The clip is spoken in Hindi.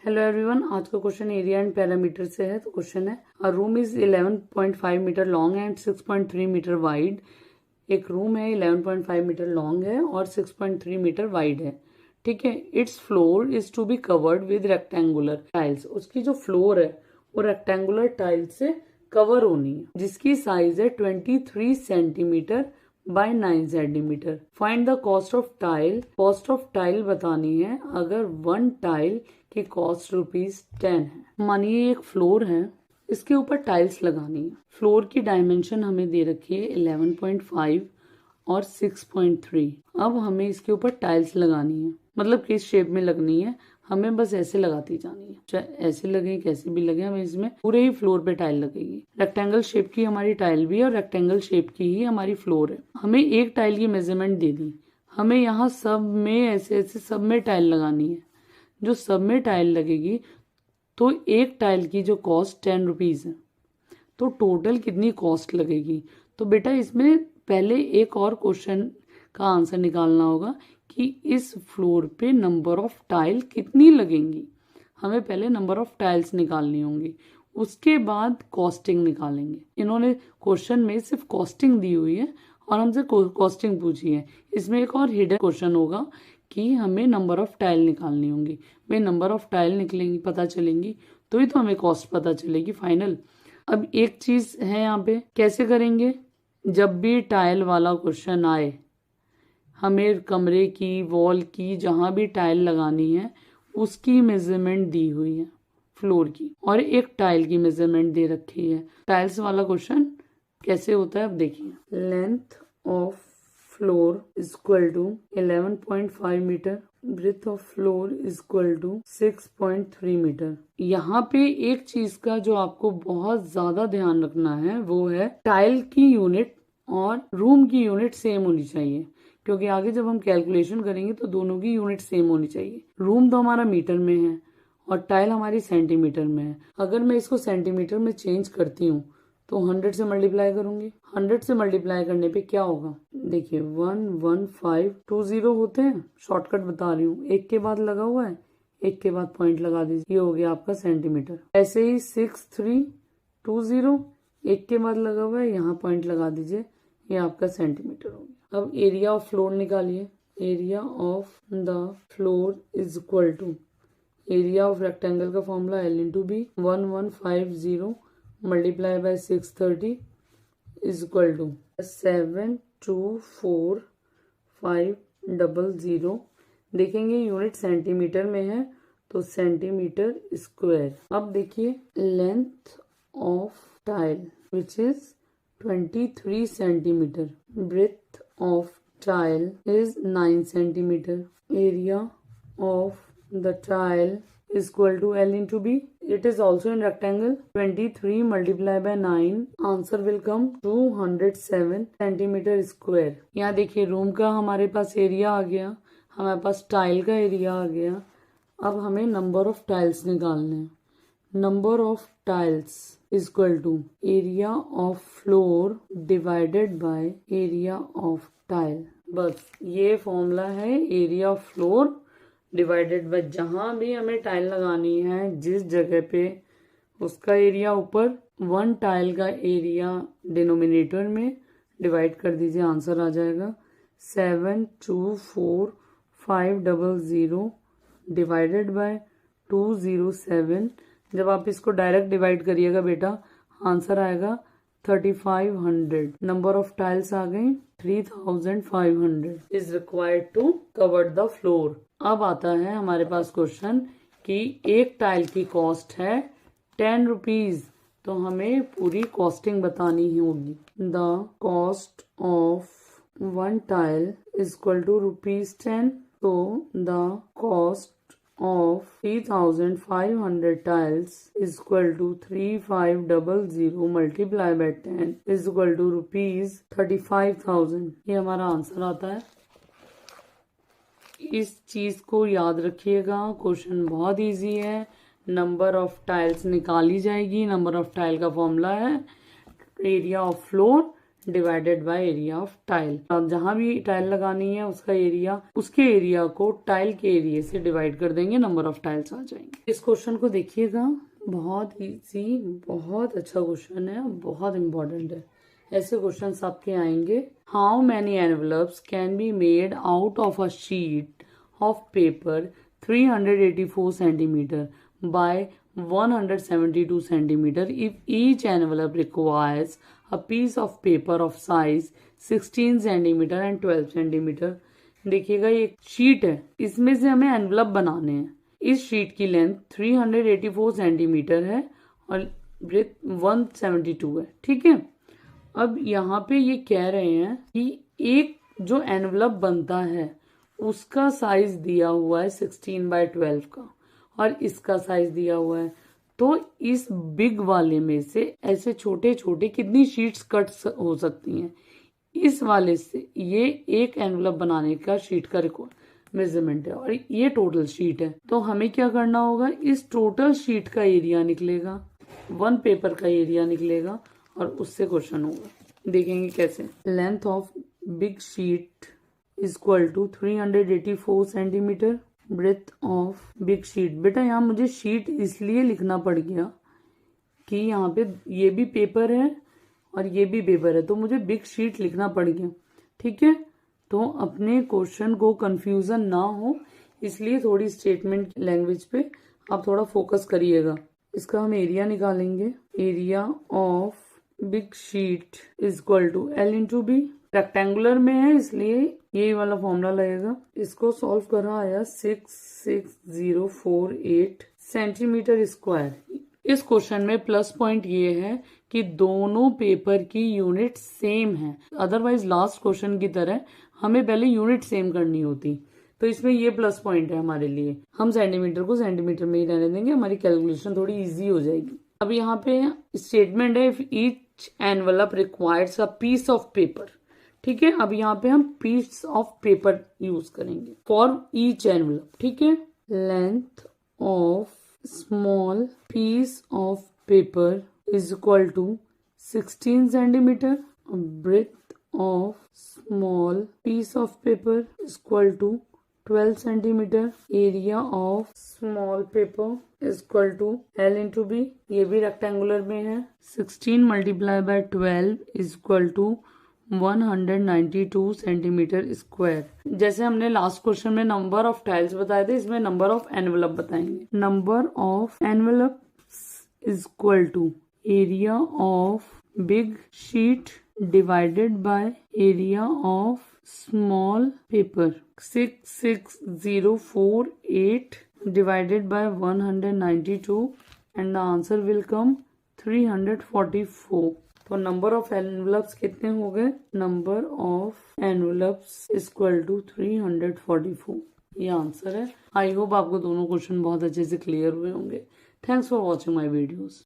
हेलो एवरीवन, आज का क्वेश्चन एरिया एंड पैरामीटर से है। तो क्वेश्चन है, a room is 11.5 metre long and 6.3 metre wide. एक रूम है 11.5 मीटर लॉन्ग है और 6.3 मीटर वाइड है, ठीक है। Its floor is to be covered with rectangular tiles. उसकी जो फ्लोर है वो रेक्टेंगुलर टाइल्स से कवर होनी है, जिसकी साइज है 23 centimetre bye 9 centimetre. Find the cost of tile. Cost of tile बतानी है। अगर 1 टाइल की कॉस्ट ₹10 है, मानिए एक फ्लोर है, इसके ऊपर टाइल्स लगानी है। फ्लोर की डायमेंशन हमें दे रखी है 11.5 और 6.3। अब हमें इसके ऊपर टाइल्स लगानी है, मतलब किस शेप में लगनी है, हमें बस ऐसे लगाती जानी है। चाहे ऐसे लगे कैसे भी लगे, हमें इसमें पूरे ही फ्लोर पे टाइल लगेगी। रेक्टेंगल शेप की हमारी टाइल भी है और रेक्टेंगल शेप की ही हमारी फ्लोर है। हमें एक टाइल की मेजरमेंट दे दी, हमें यहाँ सब में ऐसे ऐसे सब में टाइल लगानी है। जो सब में टाइल लगेगी तो एक टाइल की जो कॉस्ट ₹10 है, तो टोटल कितनी कॉस्ट लगेगी। तो बेटा इसमें पहले एक और क्वेश्चन का आंसर निकालना होगा कि इस फ्लोर पे नंबर ऑफ टाइल कितनी लगेंगी। हमें पहले नंबर ऑफ टाइल्स निकालनी होंगी, उसके बाद कॉस्टिंग निकालेंगे। इन्होंने क्वेश्चन में सिर्फ कॉस्टिंग दी हुई है और हमसे कॉस्टिंग पूछी है। इसमें एक और हिडन क्वेश्चन होगा कि हमें नंबर ऑफ टाइल निकालनी होंगी। भाई नंबर ऑफ टाइल निकलेंगी, पता चलेंगी तो ही तो हमें कॉस्ट पता चलेगी फाइनल। अब एक चीज है यहाँ पे, कैसे करेंगे। जब भी टाइल वाला क्वेश्चन आए, हमें कमरे की वॉल की जहां भी टाइल लगानी है उसकी मेजरमेंट दी हुई है फ्लोर की, और एक टाइल की मेजरमेंट दे रखी है। टाइल्स वाला क्वेश्चन कैसे होता है अब देखिए। Length of floor is equal to 11.5 metre, breadth of floor is equal to 6.3 metre. यहाँ पे एक चीज का जो आपको बहुत ज्यादा ध्यान रखना है वो है टाइल की यूनिट और रूम की यूनिट सेम होनी चाहिए, क्योंकि आगे जब हम कैलकुलेशन करेंगे तो दोनों की यूनिट सेम होनी चाहिए। रूम तो हमारा मीटर में है और टाइल हमारी सेंटीमीटर में है। अगर मैं इसको सेंटीमीटर में चेंज करती हूँ तो 100 से मल्टीप्लाई करूंगी। 100 से मल्टीप्लाई करने पे क्या होगा, देखिए 11520 होते हैं। शॉर्टकट बता रही हूँ, एक के बाद लगा हुआ है, एक के बाद पॉइंट लगा दीजिए, ये हो गया आपका सेंटीमीटर। ऐसे ही 6320, एक के बाद लगा हुआ है, यहाँ पॉइंट लगा दीजिए, ये आपका सेंटीमीटर हो गया। अब एरिया ऑफ फ्लोर निकालिए। Area of the floor is equal to area of rectangle का formula L/B 1150 multiply by 630 is equal to 724,500। देखेंगे यूनिट सेंटीमीटर में है तो सेंटीमीटर स्क्वायर। अब देखिए length of tile which is 23 centimetre, breadth of tile is 9 centimetre, area of the tile is equal to L/B. It is also in rectangle. 23 multiplied by 9, answer will come 207 centimetre square. यहाँ देखिए रूम का हमारे पास एरिया आ गया, हमारे पास टाइल का एरिया आ गया। अब हमें नंबर ऑफ टाइल्स निकालने हैं। Number of tiles is equal to area of floor divided by area of tile. बस ये फॉर्मूला है area of floor divided by, जहां भी हमें टाइल लगानी है जिस जगह पे उसका एरिया ऊपर, 1 टाइल का एरिया डिनोमिनेटर में डिवाइड कर दीजिए, आंसर आ जाएगा 724,500 डिवाइडेड बाय 207। जब आप इसको डायरेक्ट डिवाइड करिएगा बेटा, आंसर आएगा 3500। नंबर ऑफ टाइल्स आ गई 3500 is required to cover the floor. अब आता है हमारे पास क्वेश्चन कि एक टाइल की कॉस्ट है ₹10, तो हमें पूरी कॉस्टिंग बतानी होगी। The cost of 1 tile is equal to ₹10, तो the cost of 3,500 tiles is equal to 3500 multiplied by 10 is equal to ₹35,000। ये हमारा आंसर आता है। इस चीज को याद रखिएगा, क्वेश्चन बहुत इजी है। नंबर ऑफ टाइल्स निकाली जाएगी, नंबर ऑफ टाइल का फॉर्मूला है area of floor divided by area of tile. जहां भी टाइल लगानी है उसका एरिया, उसके एरिया को टाइल के एरिया से डिवाइड कर देंगे, नंबर ऑफ टाइल्स आ जाएंगे। इस क्वेश्चन को देखिएगा, बहुत इजी, बहुत अच्छा क्वेश्चन है, बहुत इंपॉर्टेंट है। ऐसे क्वेश्चंस आपके आएंगे। How many envelopes can be made out of a sheet of paper 384 centimeter by 172 centimeter if each envelope requires a piece of paper of size 16 centimeter and 12 centimeter। देखिएगा ये शीट है, इसमें से हमें एनवलप बनाने हैं। इस शीट की लेंथ 384 सेंटीमीटर है और ब्रेथ 172 है, ठीक है। अब यहाँ पे ये कह रहे हैं कि एक जो एनवलप बनता है उसका साइज दिया हुआ है 16/12 का और इसका साइज दिया हुआ है। तो इस बिग वाले में से ऐसे छोटे छोटे कितनी शीट्स कट हो सकती हैं, इस वाले से ये एक एनवलप बनाने का शीट का मेजरमेंट है और ये टोटल शीट है। तो हमें क्या करना होगा, इस टोटल शीट का एरिया निकलेगा, वन पेपर का एरिया निकलेगा और उससे क्वेश्चन होगा। देखेंगे कैसे। Length of big sheet is equal to 384 centimetre, breadth of big sheet. बेटा यहाँ मुझे शीट इसलिए लिखना पड़ गया कि यहाँ पे ये भी पेपर है और ये भी पेपर है, तो मुझे बिग शीट लिखना पड़ गया, ठीक है। तो अपने क्वेश्चन को कंफ्यूजन ना हो इसलिए थोड़ी स्टेटमेंट लैंग्वेज पे आप थोड़ा फोकस करिएगा। इसका हम एरिया निकालेंगे। Area of big sheet is equal to L into B. Rectangular में है इसलिए ये वाला फॉर्मूला लगेगा। इसको सॉल्व करा आया 66048 सेंटीमीटर स्क्वायर। इस क्वेश्चन में प्लस पॉइंट ये है कि दोनों पेपर की यूनिट सेम है, अदरवाइज लास्ट क्वेश्चन की तरह हमें पहले यूनिट सेम करनी होती। तो इसमें ये प्लस पॉइंट है हमारे लिए। हम सेंटीमीटर को सेंटीमीटर में ही रहने देंगे, हमारी कैलकुलेशन थोड़ी इजी हो जाएगी। अब यहाँ पे स्टेटमेंट है, if each envelope requires a piece of paper, ठीक है। अब यहाँ पे हम पीस ऑफ पेपर यूज करेंगे फॉर ईच एनवलप, ठीक है। Length of small piece of paper is equal to 16 centimetre, breadth of small piece of paper is equal to 12 centimetre, area of small paper is equal to L into B. ये भी रेक्टेंगुलर में है। 16 multiply by 12 is equal to 192 centimetre square. जैसे हमने लास्ट क्वेश्चन में नंबर ऑफ टाइल्स बताए थे, इसमें नंबर ऑफ एनवलप बताएंगे। Number of envelope is equal to area of big sheet divided by area of small paper. 66048 divided by 192 and the answer will come 344। तो नंबर ऑफ एनवलप्स कितने हो गए? Number of envelopes equal to 344, ये आंसर है। आई होप आपको दोनों क्वेश्चन बहुत अच्छे से क्लियर हुए होंगे। Thanks for watching my videos.